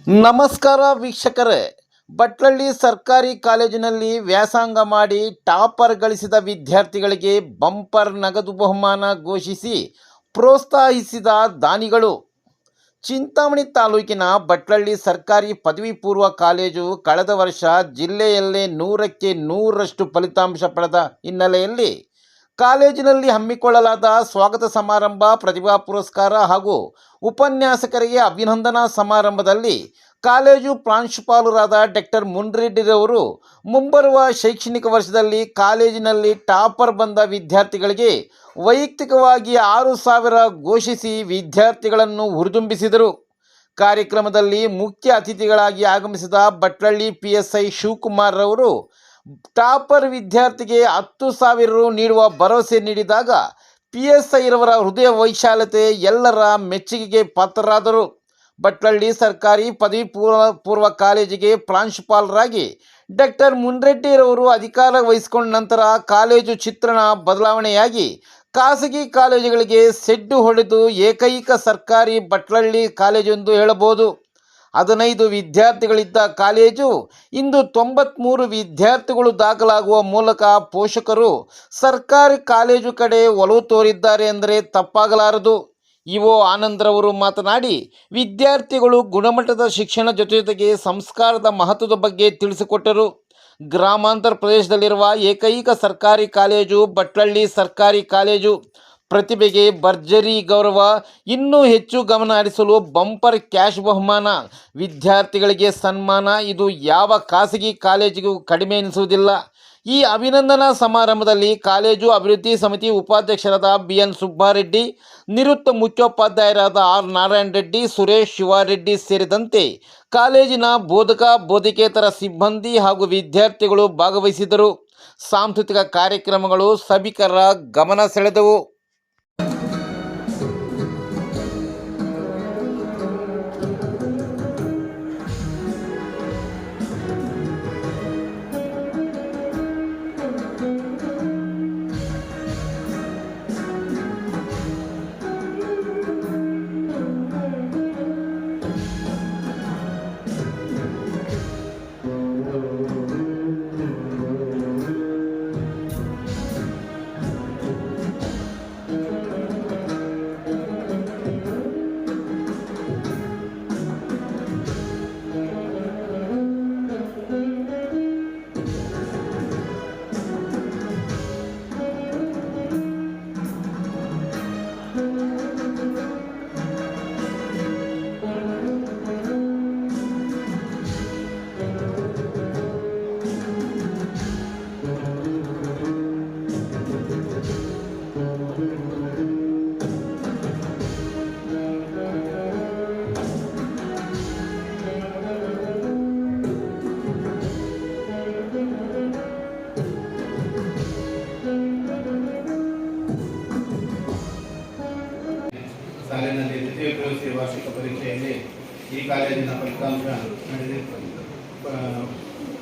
ನಮಸ್ಕಾರ ವೀಕ್ಷಕರೇ, ಭಟ್ಲಳ್ಳಿ ಸರ್ಕಾರಿ ಕಾಲೇಜಿನಲ್ಲಿ ವ್ಯಾಸಂಗ ಮಾಡಿ ಟಾಪರ್ ಗಳಿಸಿದ ವಿದ್ಯಾರ್ಥಿಗಳಿಗೆ ಬಂಪರ್ ನಗದು ಬಹುಮಾನ ಘೋಷಿಸಿ ಪ್ರೋತ್ಸಾಹಿಸಿದ ದಾನಿಗಳು. ಚಿಂತಾಮಣಿ ತಾಲೂಕಿನ ಭಟ್ಲಳ್ಳಿ ಸರ್ಕಾರಿ ಪದವಿ ಪೂರ್ವ ಕಾಲೇಜು ಕಳೆದ ವರ್ಷ ಜಿಲ್ಲೆಯಲ್ಲೇ 100ಕ್ಕೆ 100ರಷ್ಟು ಫಲಿತಾಂಶ ಪಡೆದ ಹಿನ್ನೆಲೆಯಲ್ಲಿ ಕಾಲೇಜಿನಲ್ಲಿ ಹಮ್ಮಿಕೊಳ್ಳಲಾದ ಸ್ವಾಗತ ಸಮಾರಂಭ, ಪ್ರತಿಭಾ ಪುರಸ್ಕಾರ ಹಾಗೂ ಉಪನ್ಯಾಸಕರಿಗೆ ಅಭಿನಂದನಾ ಸಮಾರಂಭದಲ್ಲಿ ಕಾಲೇಜು ಪ್ರಾಂಶುಪಾಲರಾದ ಡಾಕ್ಟರ್ ಮುನ್ರೆಡ್ಡಿರವರು ಮುಂಬರುವ ಶೈಕ್ಷಣಿಕ ವರ್ಷದಲ್ಲಿ ಕಾಲೇಜಿನಲ್ಲಿ ಟಾಪರ್ ಬಂದ ವಿದ್ಯಾರ್ಥಿಗಳಿಗೆ ವೈಯಕ್ತಿಕವಾಗಿ 6,000 ಘೋಷಿಸಿ ವಿದ್ಯಾರ್ಥಿಗಳನ್ನು ಹುರಿದುಂಬಿಸಿದರು. ಕಾರ್ಯಕ್ರಮದಲ್ಲಿ ಮುಖ್ಯ ಅತಿಥಿಗಳಾಗಿ ಆಗಮಿಸಿದ ಭಟ್ಲಳ್ಳಿ PSI ಶಿವಕುಮಾರ್ ರವರು ಟಾಪರ್ ವಿದ್ಯಾರ್ಥಿಗೆ 10,000 ರು ನೀಡುವ ಭರವಸೆ ನೀಡಿದಾಗ PSI ರವರ ಹೃದಯ ವೈಶಾಲ್ಯತೆ ಎಲ್ಲರ ಮೆಚ್ಚುಗೆಗೆ ಪಾತ್ರರಾದರು. ಭಟ್ಲಳ್ಳಿ ಸರ್ಕಾರಿ ಪದವಿ ಪೂರ್ವ ಕಾಲೇಜಿಗೆ ಪ್ರಾಂಶುಪಾಲರಾಗಿ ಡಾಕ್ಟರ್ ಮುನ್ರೆಡ್ಡಿರವರು ಅಧಿಕಾರ ವಹಿಸಿಕೊಂಡ ನಂತರ ಕಾಲೇಜು ಚಿತ್ರಣ ಬದಲಾವಣೆಯಾಗಿ ಖಾಸಗಿ ಕಾಲೇಜುಗಳಿಗೆ ಸೆಡ್ಡು ಹೊಡೆದು ಏಕೈಕ ಸರ್ಕಾರಿ ಭಟ್ಲಳ್ಳಿ ಕಾಲೇಜು ಎಂದು ಹೇಳಬಹುದು. 15 ವಿದ್ಯಾರ್ಥಿಗಳಿದ್ದ ಕಾಲೇಜು ಇಂದು 93 ವಿದ್ಯಾರ್ಥಿಗಳು ದಾಖಲಾಗುವ ಮೂಲಕ ಪೋಷಕರು ಸರ್ಕಾರಿ ಕಾಲೇಜು ಕಡೆ ಒಲವು ತೋರಿದ್ದಾರೆ ಎಂದರೆ ತಪ್ಪಾಗಲಾರದು. ಇಒ ಆನಂದ್ರವರು ಮಾತನಾಡಿ, ವಿದ್ಯಾರ್ಥಿಗಳು ಗುಣಮಟ್ಟದ ಶಿಕ್ಷಣ ಜೊತೆಗೆ ಸಂಸ್ಕಾರದ ಮಹತ್ವದ ಬಗ್ಗೆ ತಿಳಿಸಿಕೊಟ್ಟರು. ಗ್ರಾಮಾಂತರ ಪ್ರದೇಶದಲ್ಲಿರುವ ಏಕೈಕ ಸರ್ಕಾರಿ ಕಾಲೇಜು ಭಟ್ಲಳ್ಳಿ ಸರ್ಕಾರಿ ಕಾಲೇಜು. ಪ್ರತಿಭೆಗೆ ಭರ್ಜರಿ ಗೌರವ, ಇನ್ನೂ ಹೆಚ್ಚು ಗಮನ ಹರಿಸಲು ಬಂಪರ್ ಕ್ಯಾಶ್ ಬಹುಮಾನ, ವಿದ್ಯಾರ್ಥಿಗಳಿಗೆ ಸನ್ಮಾನ, ಇದು ಯಾವ ಖಾಸಗಿ ಕಾಲೇಜಿಗೂ ಕಡಿಮೆ ಎನಿಸುವುದಿಲ್ಲ. ಈ ಅಭಿನಂದನಾ ಸಮಾರಂಭದಲ್ಲಿ ಕಾಲೇಜು ಅಭಿವೃದ್ಧಿ ಸಮಿತಿ ಉಪಾಧ್ಯಕ್ಷರಾದ BN ಸುಬ್ಬಾರೆಡ್ಡಿ, ನಿವೃತ್ತ ಮುಖ್ಯೋಪಾಧ್ಯಾಯರಾದ R ನಾರಾಯಣ ರೆಡ್ಡಿ, ಸುರೇಶ್ ಶಿವಾರೆಡ್ಡಿ ಸೇರಿದಂತೆ ಕಾಲೇಜಿನ ಬೋಧಕ ಬೋಧಕೇತರ ಸಿಬ್ಬಂದಿ ಹಾಗೂ ವಿದ್ಯಾರ್ಥಿಗಳು ಭಾಗವಹಿಸಿದರು. ಸಾಂಸ್ಕೃತಿಕ ಕಾರ್ಯಕ್ರಮಗಳು ಸಭಿಕರ ಗಮನ ಸೆಳೆದವು. ಸಾಲಿನಲ್ಲಿ ದ್ವಿತೀಯ PUC ವಾರ್ಷಿಕ ಪರೀಕ್ಷೆಯಲ್ಲಿ ಈ ಕಾಲೇಜಿನ ಫಲಿತಾಂಶ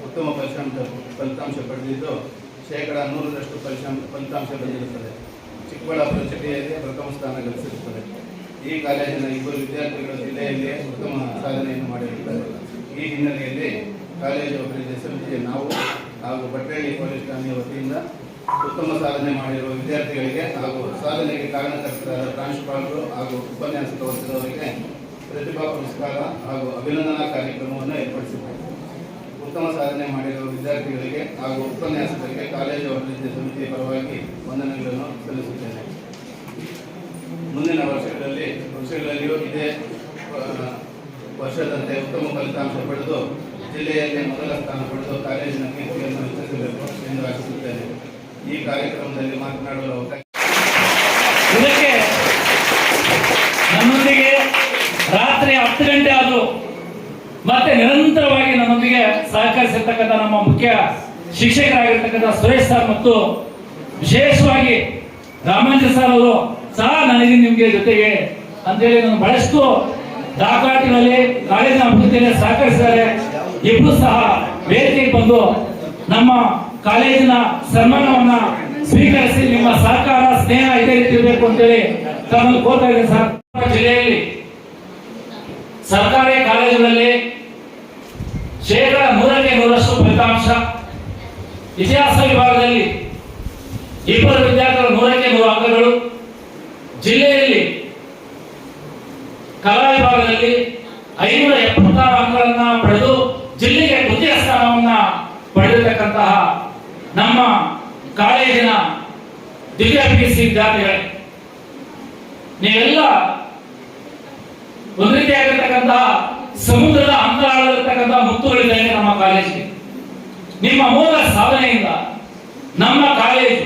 ಉತ್ತಮ ಫಲಿತಾಂಶ ಪಡೆದಿದ್ದು 100% ಫಲಿತಾಂಶ ಬಂದಿರುತ್ತದೆ. ಚಿಕ್ಕಬಳ್ಳಾಪುರ ಜಿಲ್ಲೆಯಲ್ಲಿ ಪ್ರಥಮ ಸ್ಥಾನ ಗಳಿಸಿರುತ್ತದೆ. ಈ ಕಾಲೇಜಿನ 2 ವಿದ್ಯಾರ್ಥಿಗಳು ಜಿಲ್ಲೆಯಲ್ಲಿ ಉತ್ತಮ ಸಾಧನೆಯನ್ನು ಮಾಡಿರುತ್ತಾರೆ. ಈ ಹಿನ್ನೆಲೆಯಲ್ಲಿ ಕಾಲೇಜು ಅಭಿವೃದ್ಧಿ ಸಮಿತಿಯ ನಾವು ಹಾಗೂ ಭಟ್ಲಳ್ಳಿ ಪೊಲೀಸ್ ಠಾಣೆಯ ವತಿಯಿಂದ ಉತ್ತಮ ಸಾಧನೆ ಮಾಡಿರುವ ವಿದ್ಯಾರ್ಥಿಗಳಿಗೆ ಹಾಗೂ ಸಾಧನೆಗೆ ಕಾರಣಕರ್ತರಾದ ಪ್ರಾಂಶುಪಾಲರು ಹಾಗೂ ಉಪನ್ಯಾಸಕ ವರ್ಗದವರಿಗೆ ಪ್ರತಿಭಾ ಪುರಸ್ಕಾರ ಹಾಗೂ ಅಭಿನಂದನಾ ಕಾರ್ಯಕ್ರಮವನ್ನು ಏರ್ಪಡಿಸಿದ್ದಾರೆ. ಉತ್ತಮ ಸಾಧನೆ ಮಾಡಿರುವ ವಿದ್ಯಾರ್ಥಿಗಳಿಗೆ ಹಾಗೂ ಉಪನ್ಯಾಸಕರಿಗೆ ಕಾಲೇಜು ಅಭಿವೃದ್ಧಿ ಸಮಿತಿಯ ಪರವಾಗಿ ವಂದನೆಗಳನ್ನು ಸಲ್ಲಿಸುತ್ತೇನೆ. ಮುಂದಿನ ವರ್ಷಗಳಲ್ಲಿಯೂ ಇದೇ ವರ್ಷದಂತೆ ಉತ್ತಮ ಫಲಿತಾಂಶ ಪಡೆದು ಜಿಲ್ಲೆಯಲ್ಲಿ ಮೊದಲ ಸ್ಥಾನ ಪಡೆದು ಕಾಲೇಜಿನ ಕೀರ್ತಿಯನ್ನು ಹೆಚ್ಚಿಸಬೇಕು ಎಂದು ಆಶಿಸುತ್ತೇನೆ. ಈ ಕಾರ್ಯಕ್ರಮದಲ್ಲಿ ಮಾತನಾಡಲು ಇದಕ್ಕೆ ನನ್ನೊಂದಿಗೆ ರಾತ್ರಿ 10 ಗಂಟೆ ಆದರೂ ಮತ್ತೆ ನಿರಂತರವಾಗಿ ನನ್ನೊಂದಿಗೆ ಸಹಕರಿಸಿರ್ತಕ್ಕಂಥ ನಮ್ಮ ಮುಖ್ಯ ಶಿಕ್ಷಕರಾಗಿರ್ತಕ್ಕಂಥ ಸುರೇಶ್ ಸರ್ ಮತ್ತು ವಿಶೇಷವಾಗಿ ರಾಮಾಂಜನ್ ಸರ್ ಅವರು ಸಹ ನನಗೆ ನಿಮಗೆ ಜೊತೆಗೆ ಅಂತೇಳಿ ನಾನು ಬಹಳಷ್ಟು ದಾಖಲಾತಿಗಳಲ್ಲಿ ಕಾಲೇಜಿನ ಅಭಿವೃದ್ಧಿಯಲ್ಲಿ ಸಹಕರಿಸಿದ್ದಾರೆ. ಇಬ್ಬರು ಸಹ ವೇದಿಕೆಗೆ ಬಂದು ನಮ್ಮ ಕಾಲೇಜಿನ ಸನ್ಮಾನವನ್ನ ಸ್ವೀಕರಿಸಿ ನಿಮ್ಮ ಸಹಕಾರ ಸ್ನೇಹ ಇದೇ ರೀತಿ ಇರಬೇಕು ಅಂತೇಳಿ ತಮ್ಮನ್ನು ಕೋರ್ತಾ ಇದ್ದೇನೆ ಸರ್. ಜಿಲ್ಲೆಯಲ್ಲಿ ಸರ್ಕಾರಿ ಕಾಲೇಜುಗಳಲ್ಲಿ 100% ಫಲಿತಾಂಶ, ಇತಿಹಾಸ ವಿಭಾಗದಲ್ಲಿ 2 ವಿದ್ಯಾರ್ಥಿಗಳು 100% ಅಂಕಗಳು, ಜಿಲ್ಲೆಯಲ್ಲಿ ಕಲಾ ವಿಭಾಗದಲ್ಲಿ 576 ಅಂಕಗಳನ್ನ ಪಡೆದು ಜಿಲ್ಲೆಗೆ ದ್ವಿತೀಯ ಸ್ಥಾನವನ್ನ ಪಡೆದಿರತಕ್ಕಂತಹ ನಮ್ಮ ಕಾಲೇಜಿನ ದ್ವಿತೀಯ PUC ವಿದ್ಯಾರ್ಥಿಗಳೇ, ನೀವೆಲ್ಲ ಒಂದು ರೀತಿಯಾಗಿರ್ತಕ್ಕಂತಹ ಸಮುದ್ರದ ಅಂತರಾಳದಲ್ಲಿರ್ತಕ್ಕಂತಹ ಮುತ್ತುಗಳಿದ್ದಂಗೆ ನಮ್ಮ ಕಾಲೇಜಿಗೆ. ನಿಮ್ಮ ಮೂಲ ಸಾಧನೆಯಿಂದ ನಮ್ಮ ಕಾಲೇಜು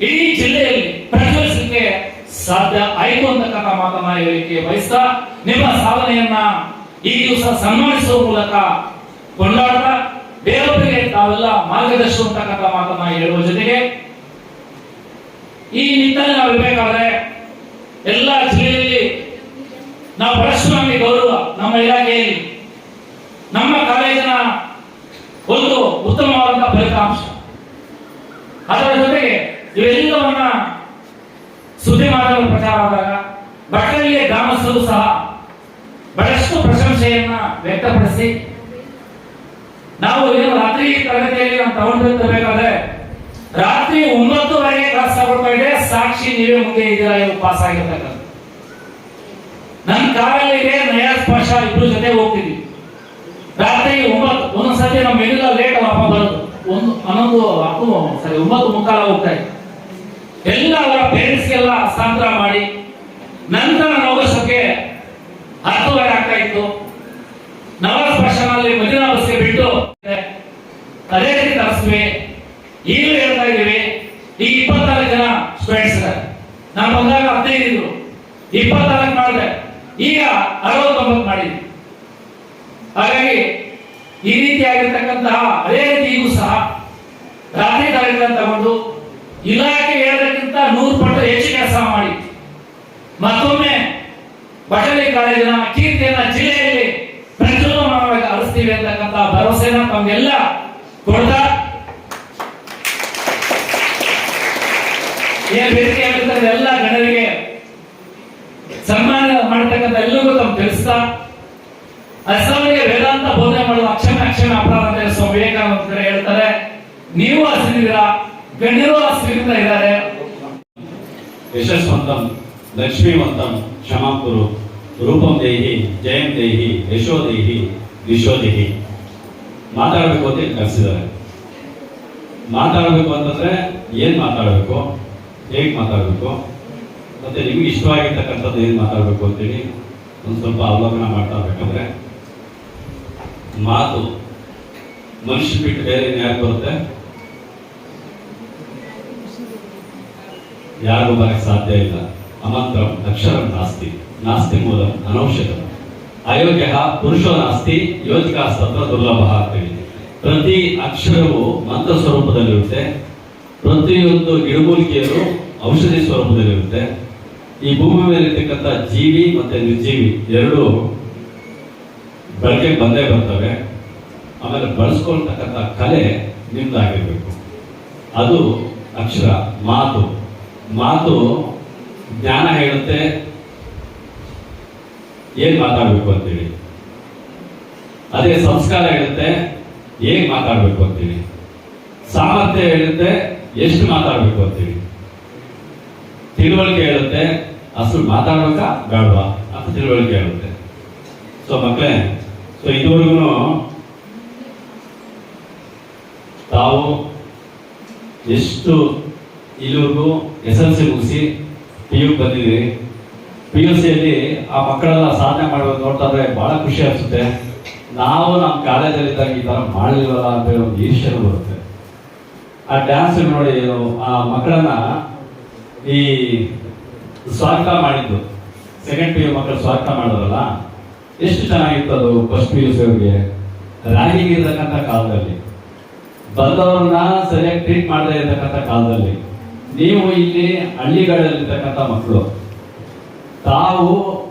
ಇಡೀ ಜಿಲ್ಲೆಯಲ್ಲಿ ಪ್ರಜ್ವಲಿಸಲಿಕ್ಕೆ ಸಾಧ್ಯ ಆಯಿತು ಅಂತಕ್ಕಂಥ ಮಾತನ್ನ ಹೇಳಲಿಕ್ಕೆ ಬಯಸ್ತಾ, ನಿಮ್ಮ ಸಾಧನೆಯನ್ನ ಈ ದಿವಸ ಸನ್ಮಾನಿಸುವ ಮೂಲಕ ಕೊಂಡಾಡ್ತಾ ಬೇರೊಬ್ಬರಿಗೆ ತಾವೆಲ್ಲ ಮಾರ್ಗದರ್ಶನ ಅಂತಕ್ಕಂಥ ಮಾತನ್ನ ಹೇಳುವ ಜೊತೆಗೆ, ಈ ನಿಟ್ಟಿನಲ್ಲಿ ನಾವು ಇರಬೇಕಾದ್ರೆ ಎಲ್ಲ ಜಿಲ್ಲೆಯಲ್ಲಿ ನಾವು ಬಹಳಷ್ಟು ನಮಗೆ ಗೌರವ, ನಮ್ಮ ಇಲಾಖೆಯಲ್ಲಿ ನಮ್ಮ ಕಾಲೇಜಿನ ಒಂದು ಉತ್ತಮವಾದಂತಹ ಫಲಿತಾಂಶ, ಅದರ ಜೊತೆಗೆ ಇವೆಲ್ಲವನ್ನ ಸುದ್ದಿ ಮಾಧ್ಯಮದ ಪ್ರಚಾರ ಆದಾಗ ಬಟ್ಟಲಿಯ ಗ್ರಾಮಸ್ಥರು ಸಹ ಬಹಳಷ್ಟು ಪ್ರಶಂಸೆಯನ್ನ ವ್ಯಕ್ತಪಡಿಸಿ, ನಾವು ಏನು ರಾತ್ರಿ ತರಗತಿಯಲ್ಲಿ ನಾವು ತಗೊಂಡಿರ್ಬೇಕಾದ್ರೆ ರಾತ್ರಿ 9:30 ಕ್ಲಾಸ್ ತಗೊಳ್ತಾ ಇದೆ, ಸಾಕ್ಷಿ ನೀವೇ ಮುಂದೆ ಇದ್ದೀರಾ, ಇವು ಪಾಸ್ ಆಗಿರ್ತಕ್ಕಂಥ. ನನ್ನ ಕಾರಲ್ಲಿ ನಯಾ ಸ್ಪರ್ಶ ಇಬ್ರು ಜೊತೆ ಹೋಗ್ತಿದ್ವಿ. ರಾತ್ರಿ 9 ಒಂದೊಂದ್ಸತಿ ನಮ್ಮ ಮೆನಿಲ್ಲ ಲೇಟ್ ಅಪ್ಪ ಬರೋದು 9:45 ಹೋಗ್ತಾ ಇತ್ತು. ಎಲ್ಲ ಅವರ ಪೇರೆಂಟ್ಸ್ಗೆಲ್ಲ ಹಸ್ತಾಂತರ ಮಾಡಿ ನಂತರ ಹೋಗೋಷ್ಟಕ್ಕೆ 10:30 ಆಗ್ತಾ ಇತ್ತು. ನವಸ್ಪರ್ಶನಲ್ಲಿ ಮದಿನ ಬಸ್ಗೆ ಬಿಟ್ಟು ಅದೇ ರೀತಿ ತರಿಸ್ವಿ. ಈಗಲೂ ಹೇಳ್ತಾ ಇದೀವಿ, ಈಗ 24 ಜನ ಸ್ಟೂಡೆಂಟ್ಸ್ ಇದ್ದಾರೆ. ನಾನು ಬಂದಾಗ 15 ಇದ್ರು, 24 ಮಾಡಿದೆ, ಈಗ 69 ಮಾಡಿದ್ವಿ. ಹಾಗಾಗಿ ಈ ರೀತಿಯಾಗಿರ್ತಕ್ಕಂತಹ ಅದೇ ರೀತಿ ಈಗೂ ಸಹ ರಾತ್ರಿ ತರಗತಿಗಳನ್ನು ತಗೊಂಡು ಇಲಾಖೆ ಹೇಳೋದಕ್ಕಿಂತ 100 ಪಟ್ಟು ಹೆಚ್ಚು ಕೆಲಸ ಮಾಡಿ ಮತ್ತೊಮ್ಮೆ ಬಟಲಿ ಕಾಲೇಜಿನ ಕೀರ್ತಿಯನ್ನ ಜಿಲ್ಲೆಯಲ್ಲಿ ಪ್ರಜ್ವಲಮಾನವಾಗಿ ಹರಿಸ್ತೀವಿ ಅಂತಕ್ಕಂಥ ಭರವಸೆನ ತಮಗೆಲ್ಲ ಕೊಡ್ತಾ, ಏನು ವೇದಿಕೆಯಾಗಿರ್ತಾರೆ ಎಲ್ಲ ಗಣ್ಯರಿಗೆ ಸನ್ಮಾನ ಮಾಡತಕ್ಕಂಥ ಎಲ್ಲರಿಗೂ ತಮ್ಮ ತಿಳಿಸ್ತಾ, ಅಸಲಿಗೆ ವೇದಾಂತ ಬೋಧನೆ ಮಾಡುವ ಅಕ್ಷಮ ಅಪರಾಧ ಅಂತ ಸ್ವಾಮಿ ವಿವೇಕಾನಂದ ಹೇಳ್ತಾರೆ. ನೀವು ಹಸಿದಿರಾ, ಗಣ್ಯರು ಹಸಿರಿಂದ ಇದ್ದಾರೆ. ಯಶಸ್ವಂತಂ ಲಕ್ಷ್ಮೀವಂತಂ ಕ್ಷಮಾಂ ಕುರು ರೂಪಂ ದೇಹಿ ಜಯಂ ದೇಹಿ ಯಶೋ ದೇಹಿ ದಿಶೋ ದೇಹಿ. ಮಾತಾಡಬೇಕು ಅಂತ ಕಲಿಸಿದ್ದಾರೆ. ಮಾತಾಡಬೇಕು ಅಂತಂದ್ರೆ ಏನ್ ಮಾತಾಡಬೇಕು, ಹೇಗೆ ಮಾತಾಡಬೇಕು, ಮತ್ತೆ ನಿಮ್ಗೆ ಇಷ್ಟವಾಗಿರ್ತಕ್ಕಂಥದ್ದು ಏನ್ ಮಾತಾಡಬೇಕು ಅಂತೇಳಿ ಒಂದು ಸ್ವಲ್ಪ ಅವಲೋಕನ ಮಾಡ್ತಾ ಇರ್ಬೇಕಂದ್ರೆ, ಮಾತು ಮನುಷ್ಯ ಬಿಟ್ಟು ಬೇರೆ ಯಾರು ಬರುತ್ತೆ, ಯಾರಿಗೂ ಬರಕ್ಕೆ ಸಾಧ್ಯ ಇಲ್ಲ. ಅಮಂತ್ರಂ ಅಕ್ಷರಂ ನಾಸ್ತಿ, ನಾಸ್ತಿ ಮೂಲಂ ಅನೌಷಧಂ, ಅಯೋಗ್ಯ ಪುರುಷೋ ನಾಸ್ತಿ ಯೋಜಿಕಾಸ್ತತ್ರ ದುರ್ಲಭ ಆಗ್ತೇವೆ. ಪ್ರತಿ ಅಕ್ಷರವು ಮಂತ್ರ ಸ್ವರೂಪದಲ್ಲಿರುತ್ತೆ, ಪ್ರತಿಯೊಂದು ಗಿಡಮೂಲಿಕೆಯರು ಔಷಧಿ ಸ್ವರೂಪದಲ್ಲಿರುತ್ತೆ. ಈ ಭೂಮಿ ಮೇಲೆ ಇರ್ತಕ್ಕಂಥ ಜೀವಿ ಮತ್ತೆ ನಿರ್ಜೀವಿ ಎರಡೂ ಬಳಕೆ ಬಂದೇ ಬರ್ತವೆ. ಆಮೇಲೆ ಬಳಸ್ಕೊಳ್ತಕ್ಕಂಥ ಕಲೆ ನಿಮ್ದಾಗಿರ್ಬೇಕು. ಅದು ಅಕ್ಷರ. ಮಾತು ಮಾತು ಜ್ಞಾನ ಹೇಳುತ್ತೆ ಏನ್ ಮಾತಾಡ್ಬೇಕು ಅಂತೇಳಿ. ಅದೇ ಸಂಸ್ಕಾರ ಹೇಳುತ್ತೆ ಹೇಗ್ ಮಾತಾಡ್ಬೇಕು ಅಂತೇಳಿ. ಸಾಮರ್ಥ್ಯ ಹೇಳುತ್ತೆ ಎಷ್ಟು ಮಾತಾಡ್ಬೇಕು ಅಂತೇಳಿ. ತಿಳುವಳಿಕೆ ಹೇಳುತ್ತೆ ಅಷ್ಟು ಮಾತಾಡ್ಬೇಕಾ ಬೇಡವಾ ಅಂತ ತಿಳುವಳಿಕೆ ಹೇಳುತ್ತೆ. ಸೊ ಮಕ್ಕಳೇ, ಸೊ ಇದುವರೆಗೂ ತಾವು ಎಷ್ಟು ಇಲ್ಲಿವರೆಗೂ SLC ಮುಗಿಸಿ PU ಬಂದಿದ್ದೀರಿ. PUCಯಲ್ಲಿ ಆ ಮಕ್ಕಳೆಲ್ಲ ಸಾಧನೆ ಮಾಡೋದು ನೋಡ್ತಾ ಇದ್ರೆ ಬಹಳ ಖುಷಿ ಅನಿಸುತ್ತೆ. ನಾವು ನಮ್ಮ ಕಾಲೇಜಲ್ಲಿದ್ದಾಗ ಈ ಥರ ಮಾಡಲಿಲ್ವಲ್ಲ ಅಂತ ಹೇಳಿ ಒಂದು ಈರ್ಷ್ಯನೂ ಬರುತ್ತೆ. ಆ ಡ್ಯಾನ್ಸ್ ನೋಡಿ ಆ ಮಕ್ಕಳನ್ನ ಈ ಸ್ವಾಗತ ಮಾಡಿದ್ದು, ಸೆಕೆಂಡ್ PU ಮಕ್ಕಳು ಸ್ವಾಗತ ಮಾಡಿದ್ರಲ್ಲ, ಎಷ್ಟು ಚೆನ್ನಾಗಿತ್ತು ಅದು. ಫಸ್ಟ್ PUC ಅವ್ರಿಗೆ ರ್ಯಾಗಿಂಗ್ ಇರತಕ್ಕಂಥ ಕಾಲದಲ್ಲಿ, ಬಂದವ್ರನ್ನ ಸರಿಯಾಗಿ ಟ್ರೀಟ್ ಮಾಡದೇ ಇರತಕ್ಕಂಥ ಕಾಲದಲ್ಲಿ, ನೀವು ಇಲ್ಲಿ ಹಳ್ಳಿಗಳಲ್ಲಿರ್ತಕ್ಕಂಥ ಮಕ್ಕಳು ತಾವು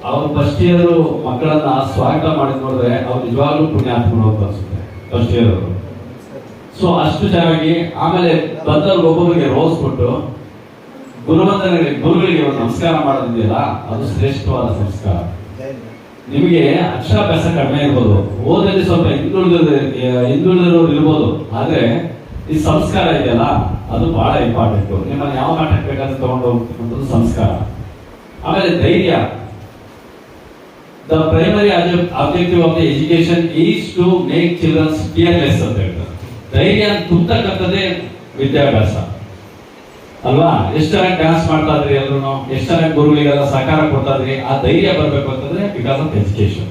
ಅವ್ರ ಫಸ್ಟ್ ಇಯರ್ ಮಕ್ಕಳನ್ನ ಸ್ವಾಗತ ಮಾಡಿದ್ ನೋಡಿದ್ರೆ ಅವ್ರು ನಿಜವಾಗ್ಲೂ ಪುಣ್ಯಾತ್ಮರು ಅಂತ ಅನ್ಸುತ್ತೆ ಫಸ್ಟ್ ಇಯರ್ ಅವರು. ಸೊ ಅಷ್ಟು ಚೆನ್ನಾಗಿ ಆಮೇಲೆ ಬಂದವ್ರಿಗೆ ಒಬ್ಬೊಬ್ಬರಿಗೆ ರೋಸ್ ಕೊಟ್ಟು ಗುರುಗಳಿಗೆ ಒಂದು ನಮಸ್ಕಾರ ಮಾಡೋದಿದೆಯಲ್ಲ, ಅದು ಶ್ರೇಷ್ಠವಾದ ಸಂಸ್ಕಾರ. ನಿಮಗೆ ಅಕ್ಷರಾಭ್ಯಾಸ ಕಡಿಮೆ ಇರ್ಬೋದು, ಓದಲ್ಲಿ ಸ್ವಲ್ಪ ಹಿಂದುಳಿದಿರೋರು ಇರ್ಬೋದು, ಆದ್ರೆ ಈ ಸಂಸ್ಕಾರ ಇದೆಯಲ್ಲ ಅದು ಬಹಳ ಇಂಪಾರ್ಟೆಂಟ್. ನಿಮ್ಮನ್ನು ಯಾವ ಮಟ್ಟಕ್ಕೆ ಬೇಕಾದ್ರೆ ತಗೊಂಡು ಹೋಗ್ತಕ್ಕಂಥದ್ದು ಸಂಸ್ಕಾರ. ಆಮೇಲೆ ಧೈರ್ಯ. The primary objective of the education is to make childrens fearless ಅಂತ ಹೇಳ್ತಾರೆ. ಧೈರ್ಯ ತುಂಬತಕ್ಕಂಥದ್ದೇ ವಿದ್ಯಾಭ್ಯಾಸ ಅಲ್ವಾ? ಎಷ್ಟು ಚೆನ್ನಾಗಿ ಡ್ಯಾನ್ಸ್ ಮಾಡ್ತಾ ಇದ್ರಿ ಎಲ್ರು, ಎಷ್ಟು ಚೆನ್ನಾಗಿ ಗುರುಗಳಿಗೆಲ್ಲ ಸಹಕಾರ ಕೊಡ್ತಾ ಇದ್ರಿ. ಆ ಧೈರ್ಯ ಬರ್ಬೇಕು ಅಂತಂದ್ರೆ ಬಿಕಾಸ್ ಆಫ್ ಎಜುಕೇಶನ್.